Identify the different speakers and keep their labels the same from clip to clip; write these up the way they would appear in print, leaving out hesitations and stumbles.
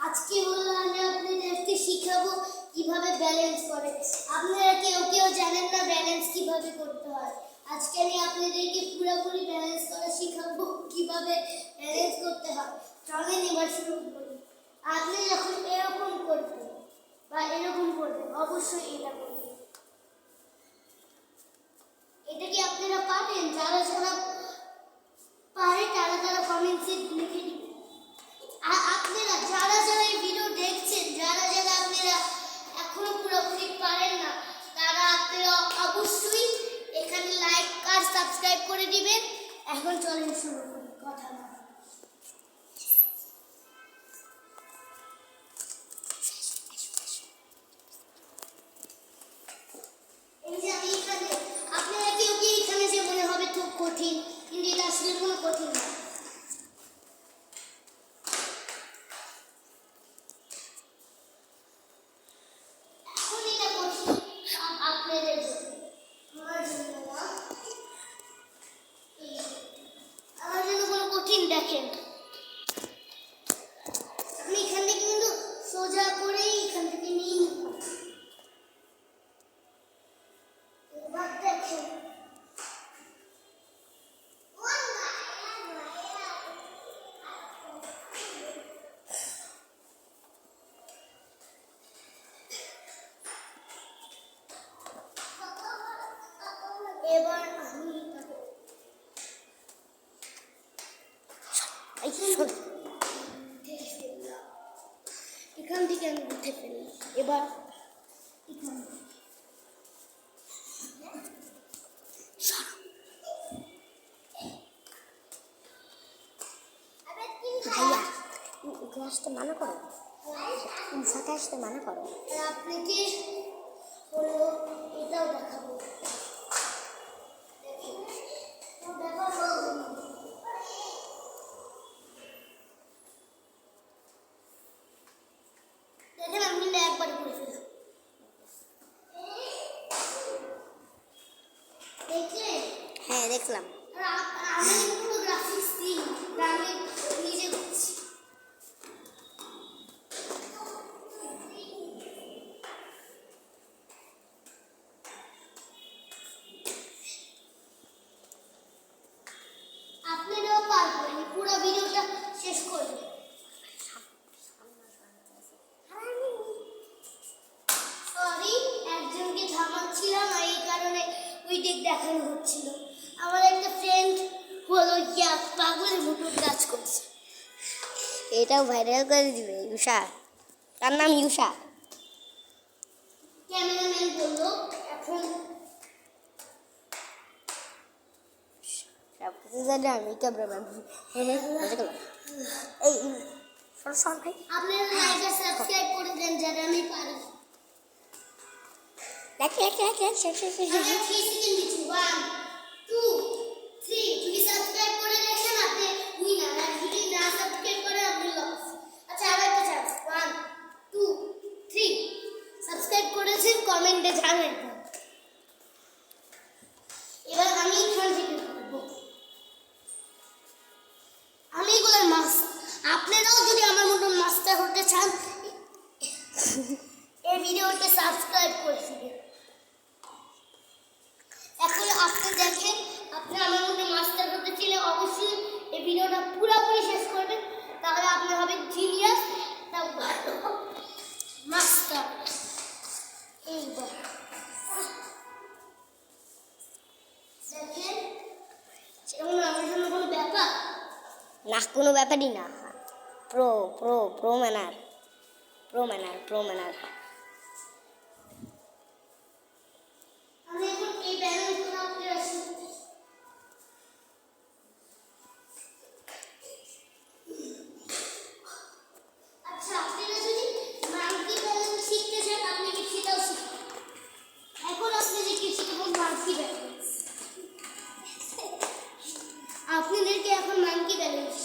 Speaker 1: আজকে হলো আমি আপনাদেরকে শিখাবো কিভাবে ব্যালেন্স করে। আপনারা কেউ কেউ জানেন না ব্যালেন্স কিভাবে করতে হয়। আজকে আমি আপনাদেরকে পুরোপুরি ব্যালেন্স করা শিখাবো কিভাবে ব্যালেন্স করতে হয়। চলেন এবার শুরু করি। আপনি যখন এরকম করবেন বা এরকম করবেন অবশ্যই এটা করবেন। এটা কি আপনারা পারেন? যারা যারা পারে তারা তারা কমেন্টসে লিখে দিন। আর আপনারা যারা যারা এই ভিডিও দেখছেন, যারা যারা আপনারা এখনো পুরোপুরি পারেন না, তারা আপনারা অবশ্যই এখানে লাইক আর সাবস্ক্রাইব করে দিবেন। এখন চলেন শুরু করি কথা না। এই যে আমি এখানে, আপনারা কেউ কি এখানে যে মনে হবে খুব কঠিন, কিন্তু এটা আসলে কোনো কঠিন না। দেখেন আমি এখান থেকে কিন্তু সোজা করেই এখান থেকে নিয়ে এবার দেখেন এবার আমি এখান থেকে আমি উঠে ফেলি। এবার
Speaker 2: ভাইয়া আসতে মানা করো, সাথে আসতে মানা করো।
Speaker 1: আপনাকে হলো এটাও দেখাবো। দেখেন আমি কিন্তু একবার করে ফেললাম। দেখলেন?
Speaker 2: হ্যাঁ দেখলাম।
Speaker 1: আমি পুরো গ্রাফিক্স দিই, আমি নিজে করছি। আপনারাও পারবেন, পুরো ভিডিওটা শেষ করবেন। সরি, একজনকে থামাচ্ছিলাম আর এই কারণে ওই দিক দেখানো হচ্ছিল। আমার একটা ফ্রেন্ড হলো ইয়া পাগলের মতো কাজ করছে।
Speaker 2: এটাও ভাইরাল করে দিবে ইউষা, তার নাম ইউষা।
Speaker 1: ক্যামেরাম্যান বললো এখন
Speaker 2: সব কিছু জানি আমি ক্যামেরাম্যান। এই সর ভাই,
Speaker 1: আপনারা লাইক আর সাবস্ক্রাইব করে দেন যারা আমি পারি।
Speaker 2: লাইক লাইক লাইক লাইক শেষ শেষ শেষ।
Speaker 1: আমি 3 সেকেন্ড দিচ্ছি। 1 2 3। যদি সাবস্ক্রাইব করে দেখেন আপনি উইনার, আর যদি না সাবস্ক্রাইব করে আপনি লস। আচ্ছা আরেকটা চান্স। 1 2 3। সাবস্ক্রাইব করেছেন কমেন্টে জানাবেন। এবার আমি এখান থেকে করব। আমি এগুলোর মাস্টার। আপনারাও যদি আমার মতো মাস্টার হতে চান এই ভিডিওতে সাবস্ক্রাইব করে দিবেন। এখন আপনি দেখেন, আপনি আমার মধ্যে মাস্টার হতে চাইলে অবশ্যই এই ভিডিওটা পুরোপুরি শেষ করবেন, তাহলে আপনি হবেন জিনিয়াস, তা ভালো মাস্টার। এইবার দেখেন এমন আমার জন্য কোনো ব্যাপার
Speaker 2: না, কোনো ব্যাপারই না। Pro pro pro manner, pro manner, pro manner.
Speaker 1: আমি এখন এই ব্যালেন্সগুলো আপনারা শিখতে। আচ্ছা আপনারা যদি মাল্টি ব্যালেন্স শিখতে চান আপনাকে সেটাও শিখতে। এখন আপনি যে কি শিখবেন মাল্টি ব্যালেন্স। আপনাদেরকে এখন মাল্টি ব্যালেন্স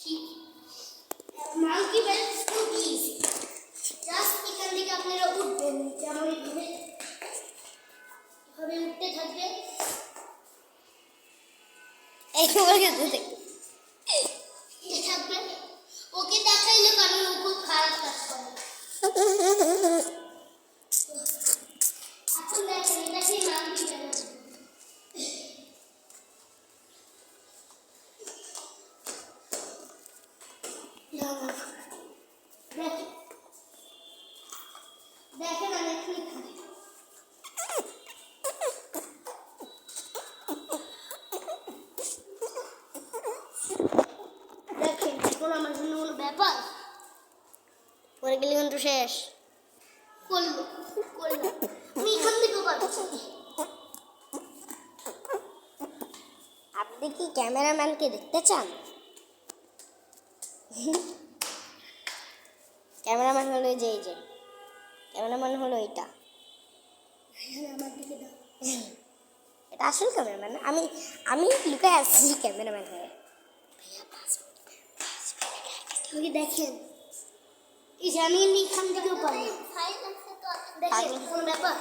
Speaker 1: শিখাবো। মাল্টি ব্যালেন্স খুব ইজি। জাস্ট এখান থেকে আপনারা উঠবেন, যেমন এভাবে উঠতে থাকবে।
Speaker 2: এই তোমার কাছে
Speaker 1: থাকবে ওকে দেখাইলে কারণ ও খুব এখন দেখেন এটা কি নাম দিবেন দেখেন দেখেন আমি এখনই খাই দেখেন এখন আমার জন্য কোনো ব্যাপার
Speaker 2: পরে গেলে কিন্তু শেষ।
Speaker 1: করলো করলো আমি এখান থেকে পারবো
Speaker 2: আপনি কি ক্যামেরাম্যানকে দেখতে চান? ক্যামেরাম্যান হলো এই যে ক্যামেরাম্যান হলো এটা।
Speaker 1: আমার দিকে দাও
Speaker 2: এটা আসল ক্যামেরাম্যান। আমি আমি লুকায় আসছি ক্যামেরাম্যান হয়ে।
Speaker 1: আমাকে দেখেন এই যে আমি এখান থেকেও পারবো দেখেন কোনো ব্যাপার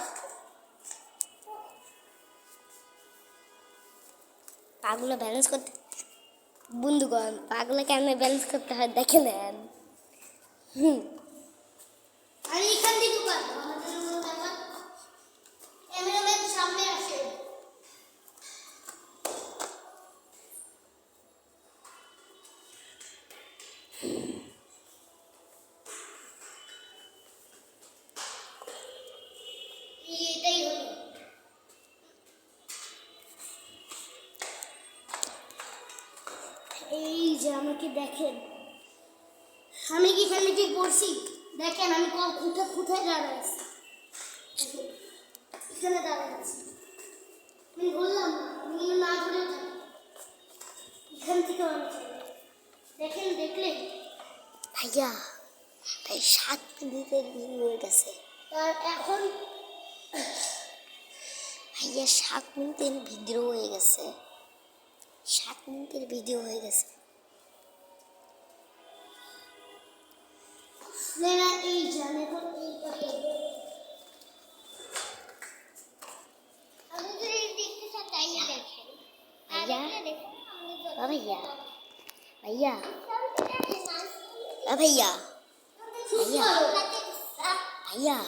Speaker 2: পাগুলো ব্যালেন্স করতে, বন্ধুগণ পাগুলো কেমন ব্যালেন্স করতে হয় দেখে নেন।
Speaker 1: আমি এখান থেকেও পারবো আমার জন্য কোনো ব্যাপার ক্যামেরাম্যান সামনে আসে এটাই হলো এই যে আমাকে দেখেন আমি কি এখানে ঠিক করছি দেখেন আমি কোথায় কোথায় দাঁড়ায় আছি দেখেন, এখানে দাঁড়ায় আছি আমি বললাম না আমি না করে থাকি এখান থেকে আমি চলে যাই। দেখেন দেখলেন
Speaker 2: ভাইয়া ভাই 7 মিনিটের ভিডিও হয়ে গেছে
Speaker 1: আর এখন
Speaker 2: ভাইয়া 7 মিনিটের ভিডিও হয়ে গেছে 7 মিনিটের ভিডিও হয়ে গেছে।
Speaker 1: মেয়েরা এই জানে এখন এইটা করবে আমি যদি দেখতে চাই তাই দেখেন
Speaker 2: ভাইয়া
Speaker 1: দেখেন
Speaker 2: ও ভাইয়া ভাইয়া ও ভাইয়া ভাইয়া ভাইয়া